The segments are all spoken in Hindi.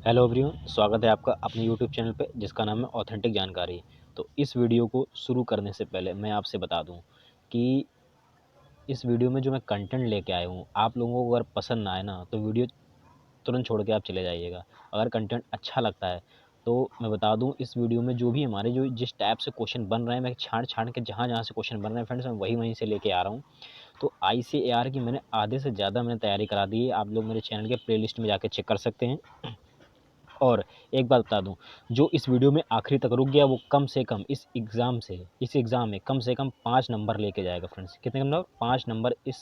हेलो एवरीवन, स्वागत है आपका अपने यूट्यूब चैनल पे जिसका नाम है ऑथेंटिक जानकारी। तो इस वीडियो को शुरू करने से पहले मैं आपसे बता दूं कि इस वीडियो में जो मैं कंटेंट लेके आया हूं, आप लोगों को अगर पसंद ना आए ना तो वीडियो तुरंत छोड़ के आप चले जाइएगा। अगर कंटेंट अच्छा लगता है तो मैं बता दूं, इस वीडियो में जो भी हमारे जो जिस टाइप से क्वेश्चन बन रहे हैं, मैं छाँट के जहाँ से क्वेश्चन बन रहे हैं फ्रेंड्स, मैं वहीं से लेके आ रहा हूँ। तो ICAR की मैंने आधे से ज़्यादा मैंने तैयारी करा दी है। आप लोग मेरे चैनल के प्लेलिस्ट में जाके चेक कर सकते हैं। और एक बात बता दूं, जो इस वीडियो में आखिरी तक रुक गया वो कम से कम इस एग्ज़ाम में कम से कम 5 नंबर लेके जाएगा फ्रेंड्स। कितने नंबर? 5 नंबर इस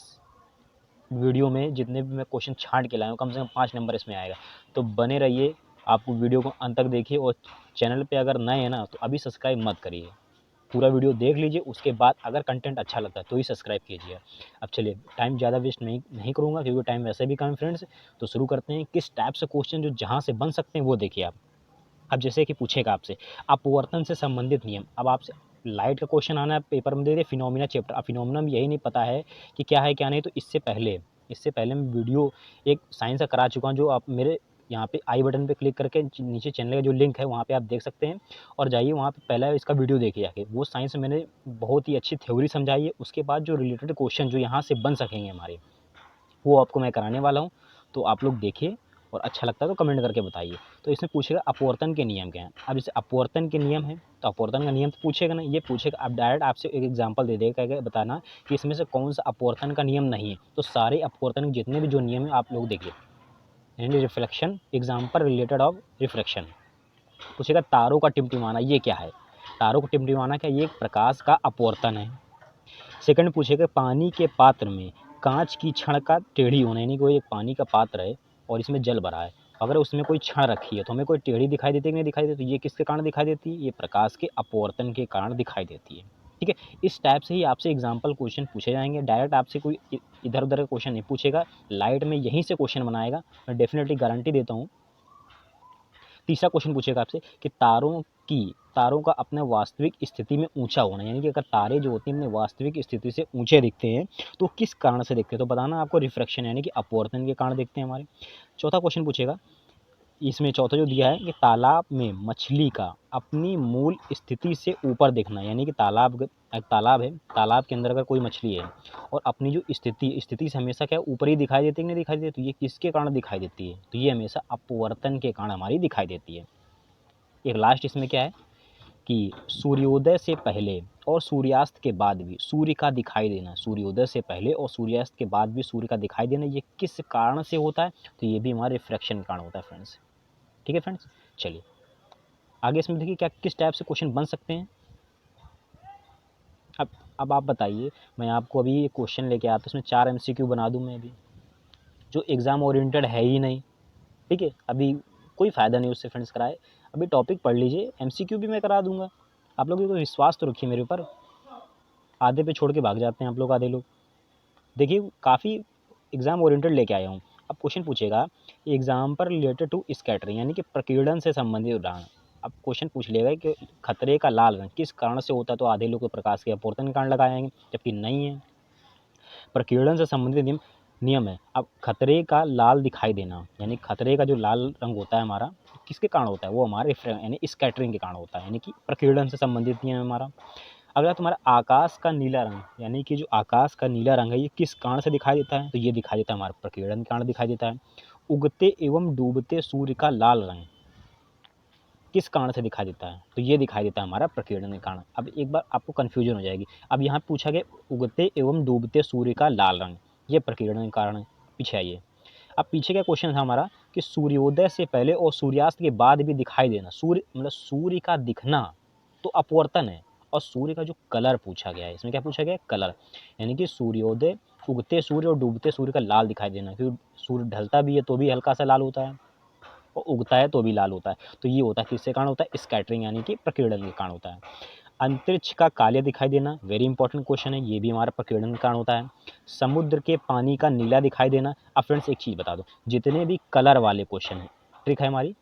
वीडियो में, जितने भी मैं क्वेश्चन छाँट के लाया हूँ कम से कम 5 नंबर इसमें आएगा। तो बने रहिए, आपको वीडियो को अंत तक देखिए, और चैनल पे अगर नए हैं ना तो अभी सब्सक्राइब मत करिए। पूरा वीडियो देख लीजिए, उसके बाद अगर कंटेंट अच्छा लगता है तो ही सब्सक्राइब कीजिए। अब चलिए, टाइम ज़्यादा वेस्ट नहीं करूँगा क्योंकि टाइम वैसे भी कम है फ्रेंड्स। तो शुरू करते हैं। किस टाइप से क्वेश्चन जो जहाँ से बन सकते हैं वो देखिए आप। अब जैसे कि पूछेगा आपसे अपवर्तन से संबंधित नियम। अब आपसे लाइट का क्वेश्चन आना है, पेपर में दे दे फिनोमिना चैप्टर। अब फिनोमिना में यही नहीं पता है कि क्या है क्या नहीं, तो इससे पहले मैं वीडियो एक साइंस का करा चुका हूँ, जो आप मेरे यहाँ पे आई बटन पे क्लिक करके नीचे चैनल का जो लिंक है वहाँ पे आप देख सकते हैं, और जाइए वहाँ पे पहला इसका वीडियो देखिए जाके। वो साइंस में मैंने बहुत ही अच्छी थ्योरी समझाई है। उसके बाद जो रिलेटेड क्वेश्चन जो यहाँ से बन सकेंगे हमारे, वो आपको मैं कराने वाला हूँ। तो आप लोग देखिए, और अच्छा लगता है तो कमेंट करके बताइए। तो इसमें पूछेगा अपवर्तन के नियम क्या हैं। अब जैसे अपवर्तन के नियम है तो अपवर्तन का नियम तो पूछेगा ना, ये पूछेगा। अब डायरेक्ट आपसे एक एग्जांपल दे देगा, क्या बताना कि इसमें से कौन सा अपवर्तन का नियम नहीं है। तो सारे अपवर्तन के जितने भी जो नियम है आप लोग देखिए। यानी reflection, example related of reflection. पूछेगा तारों का टिमटिमाना, ये क्या है? तारों का टिमटिमाना क्या? ये एक प्रकाश का अपवर्तन है। सेकंड पूछेगा पानी के पात्र में कांच की छड़ का टेढ़ी होना, यानी कोई एक पानी का पात्र है और इसमें जल भरा है, अगर उसमें कोई छड़ रखी है तो हमें कोई टेढ़ी दिखाई देती है कि नहीं दिखाई देती? ये किसके कारण दिखाई देती है? ये प्रकाश के अपवर्तन के कारण दिखाई देती है। ठीक है, इस टाइप से ही आपसे एग्जाम्पल क्वेश्चन पूछे जाएंगे। डायरेक्ट आपसे कोई इधर उधर का क्वेश्चन नहीं पूछेगा, लाइट में यहीं से क्वेश्चन बनाएगा, मैं डेफिनेटली गारंटी देता हूँ। तीसरा क्वेश्चन पूछेगा आपसे कि तारों का अपने वास्तविक स्थिति में ऊंचा होना, यानी कि अगर तारे जो होते हैं अपने वास्तविक स्थिति से ऊंचे दिखते हैं तो किस कारण से दिखते हैं? तो बताना आपको रिफ्रैक्शन यानी कि अपवर्तन के कारण दिखते हैं हमारे। चौथा क्वेश्चन पूछेगा, इसमें चौथा जो दिया है कि तालाब में मछली का अपनी मूल स्थिति से ऊपर दिखना, यानी कि एक तालाब है, तालाब के अंदर अगर कोई मछली है और अपनी जो स्थिति से हमेशा क्या ऊपर ही दिखाई देती है कि नहीं दिखाई देती? तो ये किसके कारण दिखाई देती है? तो ये हमेशा अपवर्तन के कारण हमारी दिखाई देती है। एक लास्ट इसमें क्या है कि सूर्योदय से पहले और सूर्यास्त के बाद भी सूर्य का दिखाई देना, सूर्योदय से पहले और सूर्यास्त के बाद भी सूर्य का दिखाई देना, ये किस कारण से होता है? तो ये भी हमारे रिफ्रैक्शन के कारण होता है फ्रेंड्स। ठीक है फ्रेंड्स, चलिए आगे इसमें देखिए क्या किस टाइप से क्वेश्चन बन सकते हैं। अब अब आप बताइए, मैं आपको अभी ये क्वेश्चन लेके आता हूँ, उसमें 4 MCQ बना दूँ मैं अभी, जो एग्ज़ाम ओरिएंटेड है ही नहीं। ठीक है, अभी कोई फ़ायदा नहीं उससे फ्रेंड्स कराए। अभी टॉपिक पढ़ लीजिए, MCQ भी मैं करा दूँगा। आप लोग को विश्वास तो रखिए मेरे ऊपर। आधे पे छोड़ के भाग जाते हैं आप लोग, आधे लोग। देखिए काफ़ी एग्ज़ाम ओरिएंटेड लेके आया हूँ। अब क्वेश्चन पूछेगा एग्जाम्पल रिलेटेड टू स्कैटरिंग, यानी कि प्रकीर्णन से संबंधित उदाहरण। अब क्वेश्चन पूछ लेगा कि खतरे का लाल रंग किस कारण से होता है? तो आधे लोग को प्रकाश के अपवर्तन के कारण लगाएंगे, जबकि नहीं है। प्रकीर्णन से संबंधित नियम है। अब खतरे का लाल दिखाई देना, यानी खतरे का जो लाल रंग होता है हमारा, किसके कारण होता है? वो हमारे यानी स्कैटरिंग के कारण होता है, यानी कि प्रकीर्णन से संबंधित नियम है हमारा। अगला तुम्हारा आकाश का नीला रंग, यानी कि जो आकाश का नीला रंग है ये किस कारण से दिखाई देता है? तो ये दिखाई देता है हमारे प्रकीर्णन के कारण दिखाई देता है। उगते एवं डूबते सूर्य का लाल रंग किस कारण से दिखाई देता है? तो ये दिखाई देता है हमारा प्रकीर्णन के कारण। अब एक बार आपको कन्फ्यूजन हो जाएगी। अब यहाँ पूछा गया उगते एवं डूबते सूर्य का लाल रंग, ये प्रकीर्णन के कारण है। पीछे आइए। अब पीछे का क्वेश्चन था हमारा कि सूर्योदय से पहले और सूर्यास्त के बाद भी दिखाई देना, सूर्य मतलब सूर्य का दिखना तो अपवर्तन है। और सूर्य का जो कलर पूछा गया है, इसमें क्या पूछा गया है? कलर, यानी कि सूर्योदय, उगते सूर्य और डूबते सूर्य का लाल दिखाई देना, क्योंकि सूर्य ढलता भी है तो भी हल्का सा लाल होता है और उगता है तो भी लाल होता है। तो ये होता है किसके कारण होता है? स्कैटरिंग, यानी कि प्रकीर्णन के कारण होता है। अंतरिक्ष का काले दिखाई देना, वेरी इंपॉर्टेंट क्वेश्चन है, ये भी हमारा प्रकीर्णन के कारण होता है। समुद्र के पानी का नीला दिखाई देना। अब फ्रेंड्स एक चीज़ बता दो, जितने भी कलर वाले क्वेश्चन हैं, ट्रिक है हमारी,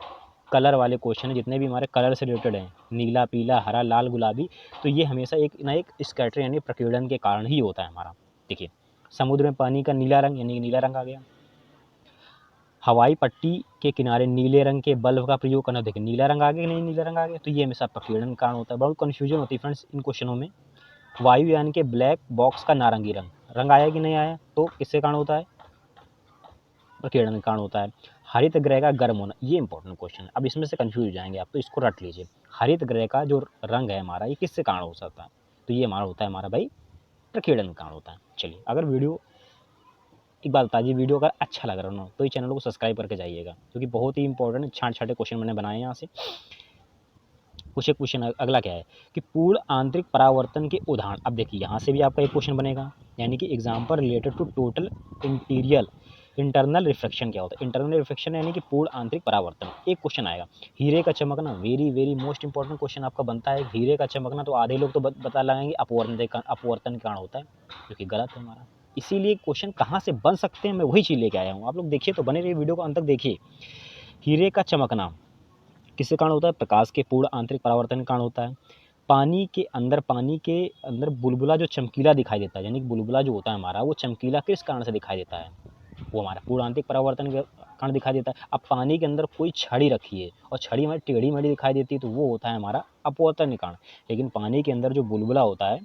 कलर वाले क्वेश्चन है जितने भी हमारे कलर से रिलेटेड हैं, नीला, पीला, हरा, लाल, गुलाबी, तो ये हमेशा एक ना एक स्कैटरिंग यानी प्रकीर्णन के कारण ही होता है हमारा। देखिए, समुद्र में पानी का नीला रंग, यानी नीला रंग आ गया। हवाई पट्टी के किनारे नीले रंग के बल्ब का प्रयोग करना। देखिए नीला रंग आ गया कि नहीं, नीला रंग आ गया, तो ये हमेशा प्रकीर्णन कारण होता है। बहुत कन्फ्यूजन होती है फ्रेंड्स इन क्वेश्चनों में। वायुयान के ब्लैक बॉक्स का नारंगी रंग आया कि नहीं आया, तो किससे कारण होता है, प्रकीर्णन कारण होता है। हरित ग्रह का गर्म होना, ये इंपॉर्टेंट क्वेश्चन है। अब इसमें से कंफ्यूज हो जाएंगे आप, तो इसको रट लीजिए। हरित ग्रह का जो रंग है हमारा, ये किससे कारण हो सकता है, तो ये हमारा होता है हमारा भाई प्रकीर्णन कारण होता है। चलिए, अगर वीडियो, एक बात बता दीजिए, वीडियो अगर अच्छा लग रहा हो तो ये चैनल को सब्सक्राइब करके जाइएगा, क्योंकि बहुत ही इंपॉर्टेंट छांट छाटे क्वेश्चन मैंने बनाए हैं यहाँ से। कुछ एक क्वेश्चन अगला क्या है कि पूर्ण आंतरिक परावर्तन के उदाहरण। अब देखिए यहाँ से भी आपका एक क्वेश्चन बनेगा, यानी कि example related to total internal reflection क्या होता है। इंटरनल रिफ्लेक्शन यानी कि पूर्ण आंतरिक परावर्तन, एक क्वेश्चन आएगा। हीरे का चमकना, very very most important question आपका बनता है। हीरे का चमकना, तो आधे लोग तो बता लगाएंगे अपवर्तन के कारण होता है, जो कि गलत है हमारा। इसीलिए क्वेश्चन कहाँ से बन सकते हैं, मैं वही चीज़ लेके आया हूँ। आप लोग देखिए, तो बने रहिए वीडियो को अंत तक देखिए। हीरे का चमकना किसके कारण होता है, प्रकाश के पूर्ण आंतरिक परावर्तन के कारण होता है। पानी के अंदर बुलबुला जो चमकीला दिखाई देता है, यानी कि बुलबुला जो होता है हमारा, वो चमकीला किस कारण से दिखाई देता है, वो हमारा पूर्ण आंतरिक परावर्तन के कारण दिखाई देता है। अब पानी के अंदर कोई छड़ी रखी है और छड़ी हमारी टेढ़ी मेढ़ी दिखाई देती है, तो वो होता है हमारा अपवर्तन के कारण। लेकिन पानी के अंदर जो बुलबुला होता है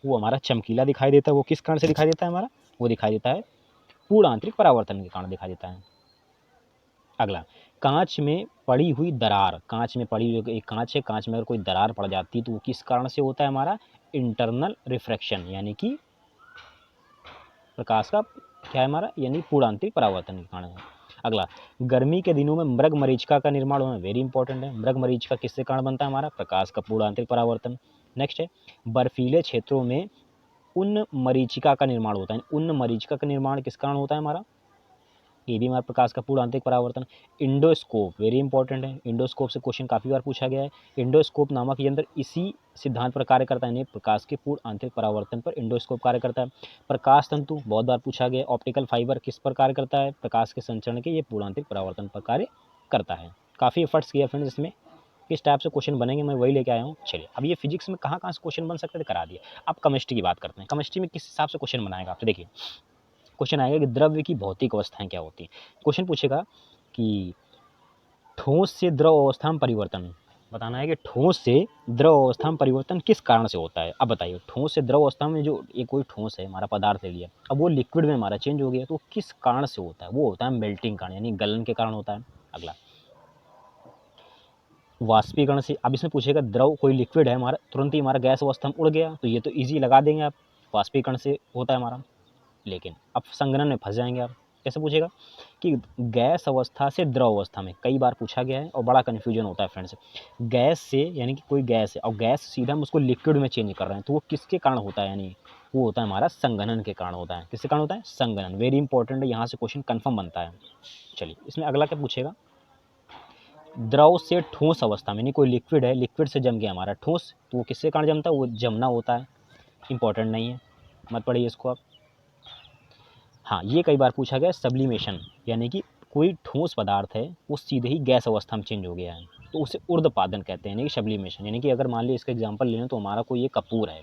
वो हमारा चमकीला दिखाई देता है, वो किस कारण से दिखाई देता है हमारा, वो दिखाई देता है पूर्ण आंतरिक परावर्तन के कारण दिखाई देता है। अगला, कांच में पड़ी हुई दरार, कांच में पड़ी हुई एक कांच है, कांच में अगर कोई दरार पड़ जाती है तो वो किस कारण से होता है हमारा, इंटरनल रिफ्रैक्शन, यानी कि प्रकाश का क्या है हमारा, यानी पूर्ण आंतरिक परावर्तन के कारण है। अगला, गर्मी के दिनों में मृग मरीचिका का निर्माण होना, वेरी इंपॉर्टेंट है। मृग मरीचिका किससे कारण बनता है हमारा, प्रकाश का पूर्ण आंतरिक परावर्तन। नेक्स्ट है, बर्फीले क्षेत्रों में उन मरीचिका का निर्माण होता है। उन मरीचिका का निर्माण किस कारण होता है हमारा, ये भी हमारे प्रकाश का पूर्ण आंतरिक परावर्तन। इंडोस्कोप वेरी इंपॉर्टेंट है, इंडोस्कोप से क्वेश्चन काफ़ी बार पूछा गया है। इंडोस्कोप नामक यंत्र इसी सिद्धांत पर कार्य करता है, यानी प्रकाश के पूर्ण आंतरिक परावर्तन पर इंडोस्कोप कार्य करता है। प्रकाश तंतु बहुत बार पूछा गया है। ऑप्टिकल फाइबर किस पर कार्य करता है, प्रकाश के संचरण के, ये पूर्ण आंतरिक परावर्तन पर कार्य करता है। काफ़ी एफर्ट्स किया फ्रेंड्स इसमें, किस टाइप से क्वेश्चन बनेंगे मैं वही लेके आया हूँ। चलिए, अब ये फिजिक्स में कहाँ कहाँ से क्वेश्चन बन सकते थे करा दिए। अब केमिस्ट्री की बात करते हैं। केमिस्ट्री में किस हिसाब से क्वेश्चन बनाएगा आप, तो देखिए क्वेश्चन आएगा कि द्रव्य की भौतिक अवस्थाएं क्या होती हैं। क्वेश्चन पूछेगा कि ठोस से द्रव अवस्था में परिवर्तन, बताना है कि ठोस से द्रव अवस्था में परिवर्तन किस कारण से होता है। अब बताइए, ठोस से द्रव अवस्था में जो एक कोई ठोस है हमारा पदार्थ ले लिया, अब वो लिक्विड में हमारा चेंज हो गया, तो किस कारण से होता है, वो होता है मेल्टिंग कारण, यानी गलन के कारण होता है। अगला, वाष्पीकरण से। अब इसमें पूछेगा द्रव कोई लिक्विड है हमारा, तुरंत ही हमारा गैस अवस्था में उड़ गया, तो ये तो ईजी लगा देंगे आप, वाष्पीकरण से होता है हमारा। लेकिन अब संघनन में फंस जाएंगे आप। कैसे पूछेगा कि गैस अवस्था से द्रव अवस्था में, कई बार पूछा गया है और बड़ा कन्फ्यूजन होता है फ्रेंड्स। गैस से, यानी कि कोई गैस है और गैस सीधा हम उसको लिक्विड में चेंज कर रहे हैं, तो वो किसके कारण होता है, यानी वो होता है हमारा संघनन के कारण होता है। किसके कारण होता है, संघनन। वेरी इंपॉर्टेंट है, यहाँ से क्वेश्चन कन्फर्म बनता है। चलिए, इसमें अगला क्या पूछेगा, द्रव से ठोस अवस्था में, यानी कोई लिक्विड है, लिक्विड से जम गया हमारा ठोस, तो वो किसके कारण जमता है, वो जमना होता है। इंपॉर्टेंट नहीं है, मत पढ़िए इसको आप। हाँ, ये कई बार पूछा गया सब्लिमेशन, यानी कि कोई ठोस पदार्थ है वो सीधे ही गैस अवस्था में चेंज हो गया है, तो उसे ऊर्ध्वपातन कहते हैं, यानी कि सब्लिमेशन। यानी कि अगर मान लीजिए इसका एग्जांपल ले लें तो हमारा कोई ये कपूर है,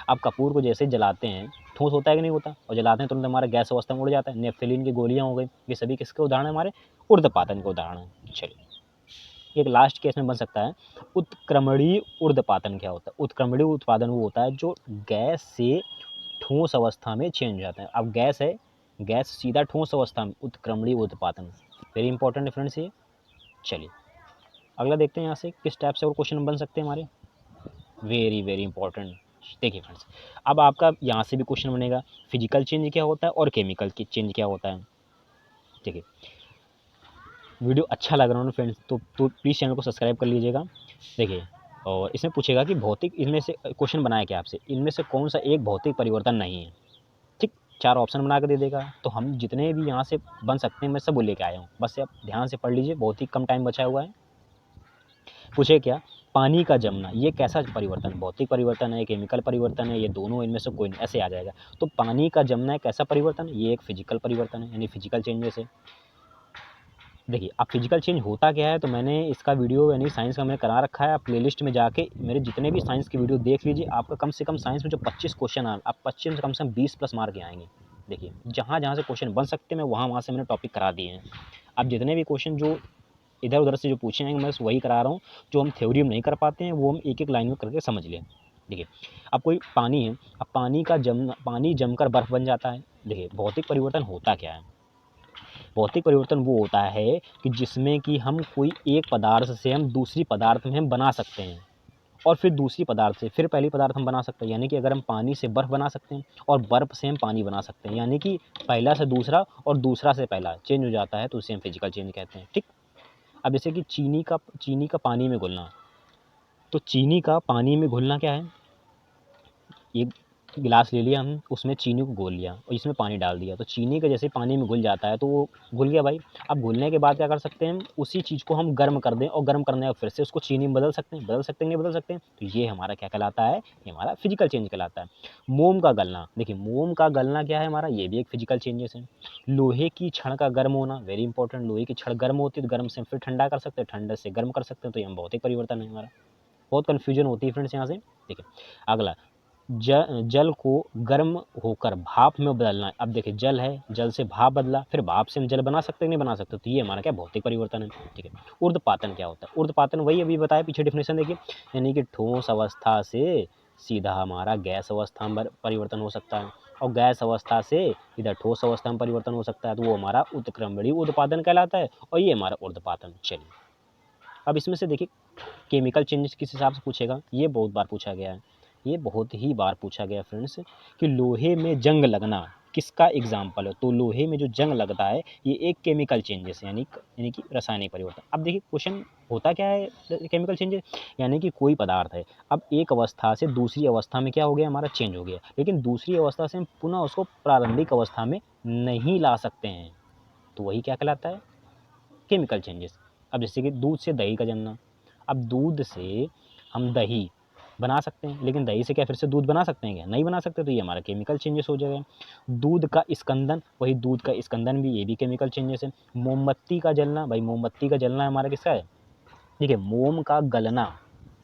अब कपूर को जैसे जलाते हैं, ठोस होता है कि नहीं होता, और जलाते हैं तुरंत हमारा गैस अवस्था में उड़ जाता है। नेफ्थलीन की गोलियाँ हो गई, ये सभी किसके उदाहरण है, हमारे ऊर्ध्वपातन के उदाहरण हैं। चलिए, एक लास्ट केस में बन सकता है, उत्क्रमणीय ऊर्ध्वपातन क्या होता है। उत्क्रमणीय उत्पादन वो होता है जो गैस से ठोस अवस्था में चेंज हो जाता है। अब गैस है, गैस सीधा ठोस अवस्था में, उत्क्रमणीय उत्पादन, वेरी इंपॉर्टेंट है फ्रेंड्स ये। चलिए, अगला देखते हैं यहाँ से किस टाइप से और क्वेश्चन बन सकते हैं हमारे, वेरी वेरी इंपॉर्टेंट। देखिए फ्रेंड्स, अब आपका यहाँ से भी क्वेश्चन बनेगा, फिजिकल चेंज क्या होता है और केमिकल चेंज क्या होता है। देखिए, वीडियो अच्छा लग रहा है फ्रेंड्स तो प्लीज़ चैनल को सब्सक्राइब कर लीजिएगा। देखिए, और इसमें पूछेगा कि भौतिक, इनमें से क्वेश्चन बनाया क्या आपसे, इनमें से कौन सा एक भौतिक परिवर्तन नहीं है। ठीक, 4 ऑप्शन बना के दे देगा, तो हम जितने भी यहाँ से बन सकते हैं मैं सब वो लेके आया हूँ, बस आप ध्यान से पढ़ लीजिए, बहुत ही कम टाइम बचा हुआ है। पूछे क्या, पानी का जमना ये कैसा परिवर्तन, भौतिक परिवर्तन है, केमिकल परिवर्तन है, ये दोनों, इनमें से कोई नहीं, ऐसे आ जाएगा। तो पानी का जमना एक कैसा परिवर्तन, ये एक फिजिकल परिवर्तन है, यानी फिजिकल चेंजेस है। देखिए, अब फिजिकल चेंज होता क्या है, तो मैंने इसका वीडियो यानी साइंस का मैंने करा रखा है, आप प्लेलिस्ट में जाके मेरे जितने भी साइंस की वीडियो देख लीजिए। आपका कम से कम साइंस में जो 25 क्वेश्चन आए, आप 25 से कम 20 प्लस मार्क आएंगे। देखिए, जहाँ जहाँ से क्वेश्चन बन सकते हैं मैं वहाँ से मैंने टॉपिक करा दिए हैं। अब जितने भी क्वेश्चन जो इधर उधर से जो पूछे हैं मैं बस वही करा रहा हूँ, जो हम थ्योरी में नहीं कर पाते हैं वो हम एक एक लाइन में करके समझ लें। देखिए अब कोई पानी है, अब पानी जमकर बर्फ़ बन जाता है। देखिए भौतिक परिवर्तन होता क्या है? भौतिक परिवर्तन वो होता है कि जिसमें कि हम कोई एक पदार्थ से हम दूसरी पदार्थ में हम बना सकते हैं, और फिर दूसरी पदार्थ से फिर पहली पदार्थ हम बना सकते हैं। यानी कि अगर हम पानी से बर्फ़ बना सकते हैं और बर्फ़ से हम पानी बना सकते हैं, यानी कि पहला से दूसरा और दूसरा से पहला चेंज हो जाता है, तो उसे हम फिजिकल चेंज कहते हैं। ठीक। अब जैसे कि चीनी का पानी में घुलना, तो चीनी का पानी में घुलना क्या है? एक गिलास ले लिया हम, उसमें चीनी को घोल लिया और इसमें पानी डाल दिया, तो चीनी का जैसे पानी में घुल जाता है तो वो घुल गया भाई। अब घुलने के बाद क्या कर सकते हैं हम? उसी चीज़ को हम गर्म कर दें और गर्म करने के बाद फिर से उसको चीनी में बदल सकते हैं। बदल सकते हैं नहीं बदल सकते हैं? तो ये हमारा क्या कहलाता है? ये हमारा फिजिकल चेंज कहलाता है। मोम का गलना, देखिए मोम का गलना क्या है हमारा? ये भी एक फिजिकल चेंजेस है। लोहे की छड़ का गर्म होना, वेरी इंपॉर्टेंट। लोहे की छड़ गर्म होती है तो गर्म से फिर ठंडा कर सकते हैं, ठंडे से गर्म कर सकते हैं, तो ये भौतिक परिवर्तन है हमारा। बहुत कन्फ्यूजन होती है फ्रेंड्स यहाँ से। देखिए अगला, जल को गर्म होकर भाप में बदलना है। अब देखिए जल है, जल से भाप बदला, फिर भाप से हम जल बना सकते हैं नहीं बना सकते? तो ये हमारा क्या भौतिक परिवर्तन है। ठीक है। ऊर्ध्वपातन क्या होता है? ऊर्ध्वपातन वही अभी बताया पीछे डेफिनेशन देखिए, यानी कि ठोस अवस्था से सीधा हमारा गैस अवस्था में परिवर्तन हो सकता है, और गैस अवस्था से इधर ठोस अवस्था में परिवर्तन हो सकता है, तो वो हमारा उत्क्रमणीय ऊर्ध्वपातन कहलाता है, और ये हमारा ऊर्ध्वपातन। चलिए अब इसमें से देखिए केमिकल चेंजेस किस हिसाब से पूछेगा, ये बहुत बार पूछा गया है, ये बहुत ही बार पूछा गया फ्रेंड्स, कि लोहे में जंग लगना किसका एग्जाम्पल है? तो लोहे में जो जंग लगता है ये एक केमिकल चेंजेस है, यानी कि रासायनिक परिवर्तन। अब देखिए क्वेश्चन होता क्या है केमिकल चेंजेस, यानी कि कोई पदार्थ है, अब एक अवस्था से दूसरी अवस्था में क्या हो गया हमारा? चेंज हो गया, लेकिन दूसरी अवस्था से हम पुनः उसको प्रारंभिक अवस्था में नहीं ला सकते हैं, तो वही क्या कहलाता है? Chemical changes. अब जैसे कि दूध से दही का जमना, अब दूध से हम दही बना सकते हैं, लेकिन दही से क्या फिर से दूध बना सकते हैं क्या? नहीं बना सकते, तो ये हमारा केमिकल चेंजेस हो जाएगा। दूध का स्कंदन, वही दूध का स्कंदन भी, ये भी केमिकल चेंजेस है। मोमबत्ती का जलना, भाई मोमबत्ती का जलना हमारा किसका है? देखिए मोम का गलना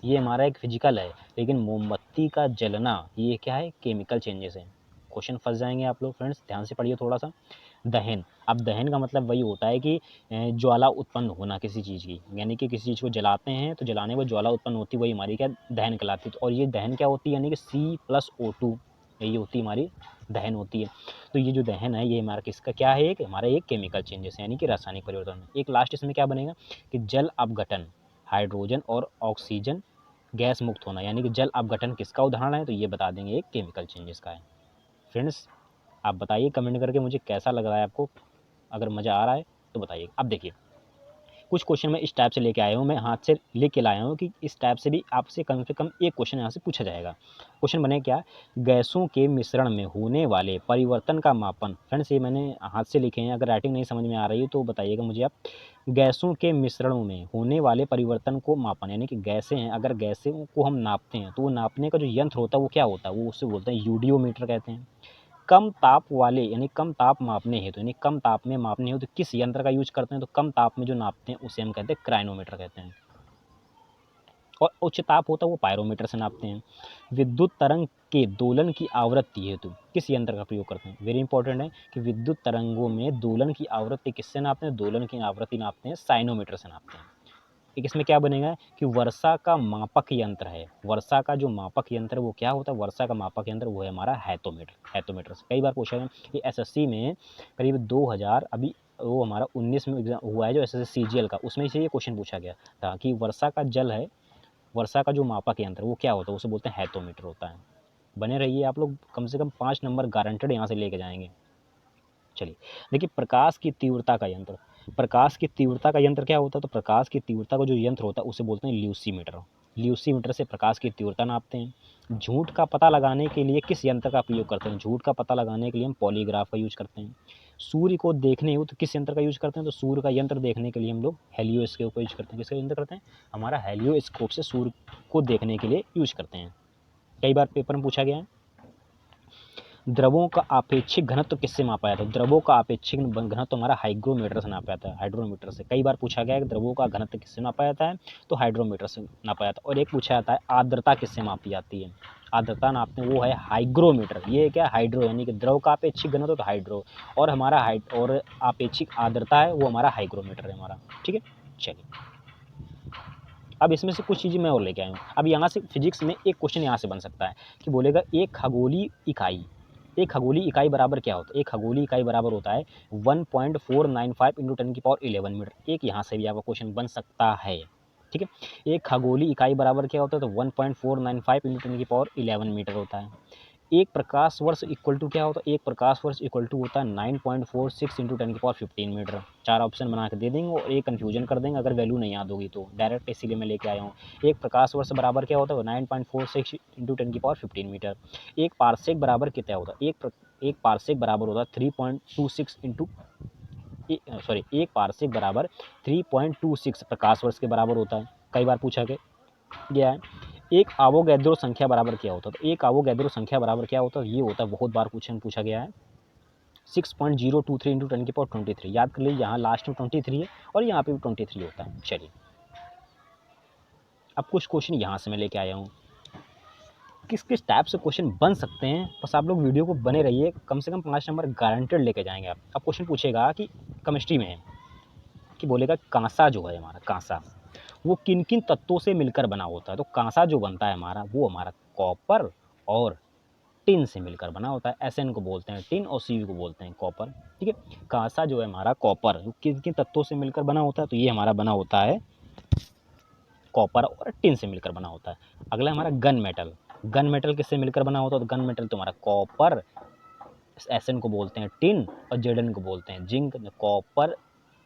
ये हमारा एक फिजिकल है, लेकिन मोमबत्ती का जलना ये क्या है? केमिकल चेंजेस है। क्वेश्चन फंस जाएंगे आप लोग फ्रेंड्स, ध्यान से पढ़िए थोड़ा सा। दहन, अब दहन का मतलब वही होता है कि ज्वाला उत्पन्न होना किसी चीज़ की, यानी कि किसी चीज़ को जलाते हैं तो जलाने में ज्वाला उत्पन्न होती है, वही हमारी क्या दहन कहलाती है। और ये दहन क्या होती है? यानी कि C+O2 यही होती है हमारी दहन होती है। तो ये जो दहन है ये हमारा किसका क्या है? एक हमारा एक केमिकल चेंजेस है, यानी कि रासायनिक परिवर्तन। एक लास्ट इसमें क्या बनेगा कि जल अपघटन, हाइड्रोजन और ऑक्सीजन गैस मुक्त होना, यानी कि जल अपघटन किसका उदाहरण है? तो ये बता देंगे एक केमिकल चेंजेस का है। फ्रेंड्स आप बताइए कमेंट करके मुझे कैसा लग रहा है आपको, अगर मज़ा आ रहा है तो बताइए। अब देखिए कुछ क्वेश्चन मैं इस टाइप से लेके आया हूँ, मैं हाथ से लेके लाया हूँ कि इस टाइप से भी आपसे कम से कम एक क्वेश्चन यहाँ से पूछा जाएगा। क्वेश्चन बने क्या? गैसों के मिश्रण में होने वाले परिवर्तन का मापन। फ्रेंड्स ये मैंने हाथ से लिखे हैं, अगर राइटिंग नहीं समझ में आ रही है तो बताइएगा मुझे आप। गैसों के मिश्रणों में होने वाले परिवर्तन को मापन, यानी कि गैसें हैं, अगर गैसें को हम नापते हैं तो वो नापने का जो यंत्र होता है वो क्या होता है? वो उससे बोलते हैं यूडियोमीटर कहते हैं। कम ताप वाले यानी कम ताप मापने हेतु, यानी कम ताप में मापने हेतु किस यंत्र का यूज करते हैं? तो कम ताप में जो नापते हैं उसे हम कहते हैं क्राइनोमीटर कहते हैं, और उच्च ताप होता है वो पायरोमीटर से नापते हैं। विद्युत तरंग के दोलन की आवृत्ति हेतु किस यंत्र का प्रयोग करते हैं? वेरी इंपॉर्टेंट है कि विद्युत तरंगों में दोलन की आवृत्ति किससे नापते हैं? दोलन की आवृत्ति नापते हैं साइनोमीटर से नापते हैं। एक इसमें क्या बनेगा कि वर्षा का मापक यंत्र है, वर्षा का जो मापक यंत्र है वो क्या होता है? वर्षा का मापक यंत्र वो है हमारा हेक्टोमीटर। हेक्टोमीटर से कई बार पूछा है कि एसएससी में करीब 2000 अभी वो हमारा 19 में एग्जाम हुआ है जो एसएससी सीजीएल का, उसमें से ये क्वेश्चन पूछा गया था कि वर्षा का जल है, वर्षा का जो मापक यंत्र वो क्या होता है? उसे बोलते हैं हेक्टोमीटर होता है। बने रहिए आप लोग, कम से कम 5 नंबर गारंटेड यहाँ से लेके जाएंगे। चलिए देखिए प्रकाश की तीव्रता का यंत्र, प्रकाश की तीव्रता का यंत्र क्या होता है? तो प्रकाश की तीव्रता का जो यंत्र होता है उसे बोलते हैं ल्यूसीमीटर। ल्यूसीमीटर से प्रकाश की तीव्रता नापते हैं। झूठ का पता लगाने के लिए किस यंत्र का प्रयोग करते हैं? झूठ का पता लगाने के लिए हम पॉलीग्राफ का यूज करते हैं। सूर्य को देखने हो तो किस यंत्र का यूज करते हैं? तो सूर्य का यंत्र देखने के लिए हम लोग हेलियोस्कोप का यूज करते हैं। किसका यंत्र करते हैं? हमारा हेलियोस्कोप से सूर्य को देखने के लिए यूज करते हैं। कई बार पेपर में पूछा गया है। द्रवों का आपेक्षिक घनत्व किससे मापा जाता है? द्रवों का आपेक्षिक घनत्व हमारा हाइग्रोमीटर से नापा जाता है। हाइड्रोमीटर से कई बार पूछा गया है कि द्रवों का घनत्व किससे नापा जाता है? तो हाइड्रोमीटर से नापा जाता है। और एक पूछा जाता है आर्द्रता किससे मापी जाती है? आर्द्रता नापते हैं वो है हाइग्रोमीटर। ये क्या हाइड्रो यानी कि द्रव का अपेक्षिक घनत्व तो हाइड्रो, और हमारा और अपेक्षिक आर्द्रता है वो हमारा हाइग्रोमीटर है हमारा। ठीक है, चलिए अब इसमें से कुछ चीज़ें मैं और लेके आया हूँ। अब यहाँ से फिजिक्स में एक क्वेश्चन यहाँ से बन सकता है कि बोलेगा एक खगोलीय इकाई बराबर क्या होता है। एक खगोलीय इकाई बराबर होता है 1.495 × 10⁻11 मीटर। एक यहाँ से भी आपका क्वेश्चन बन सकता है। ठीक है, एक खगोलीय इकाई बराबर क्या होता है, तो 1.495 × 10⁻11 मीटर होता है। एक प्रकाश वर्ष इक्वल टू क्या होता है, एक प्रकाश वर्ष इक्वल टू होता है 9.46 × 10⁻15 मीटर। 4 ऑप्शन बना के दे देंगे और एक कन्फ्यूजन कर देंगे अगर वैल्यू नहीं याद होगी तो, डायरेक्ट इसीलिए मैं लेके आया हूँ। एक प्रकाश वर्ष बराबर क्या होता है, 9.46 × 10⁻15 मीटर। एक पारसेक बराबर कितना होता है, एक पारसेक बराबर होता है 3.26 इंटू एक पारसेक बराबर 3.26 प्रकाश वर्ष के बराबर होता है, कई बार पूछा गया है। एक आवोगैद्रो संख्या बराबर क्या होता है, तो एक आवोगैद्रो संख्या बराबर क्या होता है, ये होता है, बहुत बार क्वेश्चन पूछा गया है 6.023 × 10⁻23। याद कर लीजिए, यहाँ लास्ट में 23 है और यहाँ पे भी 23 होता है। चलिए अब कुछ क्वेश्चन यहाँ से मैं लेके आया हूँ, किस किस टाइप से क्वेश्चन बन सकते हैं, बस आप लोग वीडियो को बने रहिए, कम से कम 5 नंबर गारंटेड लेके जाएंगे आप। अब क्वेश्चन पूछेगा कि केमिस्ट्री में है कि बोलेगा कांसा जो है हमारा, कांसा वो किन किन तत्वों से मिलकर बना होता है। तो कांसा जो बनता है हमारा वो हमारा कॉपर और टिन से मिलकर बना होता है। Sn को बोलते हैं टिन और Cv को बोलते हैं कॉपर। ठीक है, कांसा जो है हमारा कॉपर, जो किन किन तत्वों से मिलकर बना होता है, तो ये हमारा बना होता है कॉपर और टिन से मिलकर बना होता है। अगला हमारा गन मेटल किससे मिलकर बना होता है, तो गन मेटल तो हमारा कॉपर, Sn को बोलते हैं टिन और Zn को बोलते हैं जिंक। कॉपर,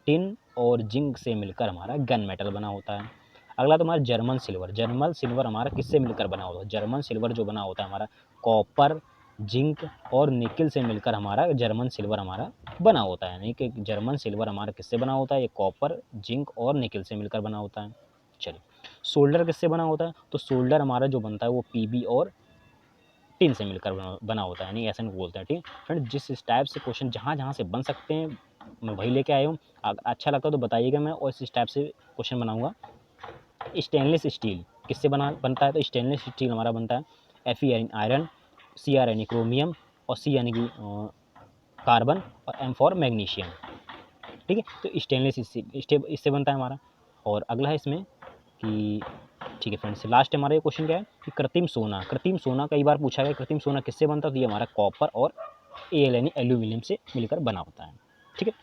टिन और जिंक से मिलकर हमारा गन मेटल बना होता है। अगला तो हमारा जर्मन सिल्वर हमारा किससे मिलकर बना होता है, जर्मन सिल्वर जो बना होता है हमारा कॉपर, जिंक और निकिल से मिलकर हमारा जर्मन सिल्वर हमारा बना होता है। यानी कि जर्मन सिल्वर हमारा किससे बना होता है, ये कॉपर, जिंक और निकिल से मिलकर बना होता है। चलिए सोल्डर किससे बना होता है, तो सोल्डर हमारा जो बनता है वो पीबी और टिन से मिलकर बना होता है, यानी ऐसा बोलते हैं। ठीक फ्रेंड, जिस टाइप से क्वेश्चन जहाँ जहाँ से बन सकते हैं मैं वही लेके आया हूँ। अच्छा लगता है तो बताइएगा, मैं और इस टाइप से क्वेश्चन बनाऊंगा। स्टेनलेस स्टील किससे बनता है, तो स्टेनलेस स्टील हमारा बनता है Fe यानी आयरन, Cr यानी क्रोमियम और C यानी कि कार्बन और M फॉर मैग्नीशियम। ठीक है, तो स्टेनलेस इससे बनता है हमारा। और अगला है इसमें कि ठीक है फ्रेंड्स, लास्ट हमारा ये क्वेश्चन क्या है कि कृत्रिम सोना कई बार पूछा गया, कृत्रिम सोना किससे बनता है, तो ये हमारा कॉपर और Al यानी एल्यूमिनियम से मिलकर बना होता है। ठीक है,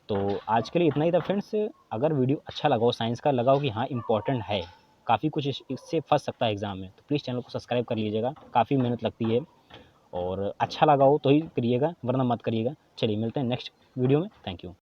तो आज के लिए इतना ही था फ्रेंड्स। अगर वीडियो अच्छा लगा हो, साइंस का लगा हो कि हाँ इंपॉर्टेंट है, काफ़ी कुछ इससे फंस सकता है एग्जाम में, तो प्लीज़ चैनल को सब्सक्राइब कर लीजिएगा, काफ़ी मेहनत लगती है। और अच्छा लगा हो तो ही करिएगा वरना मत करिएगा। चलिए मिलते हैं नेक्स्ट वीडियो में, थैंक यू।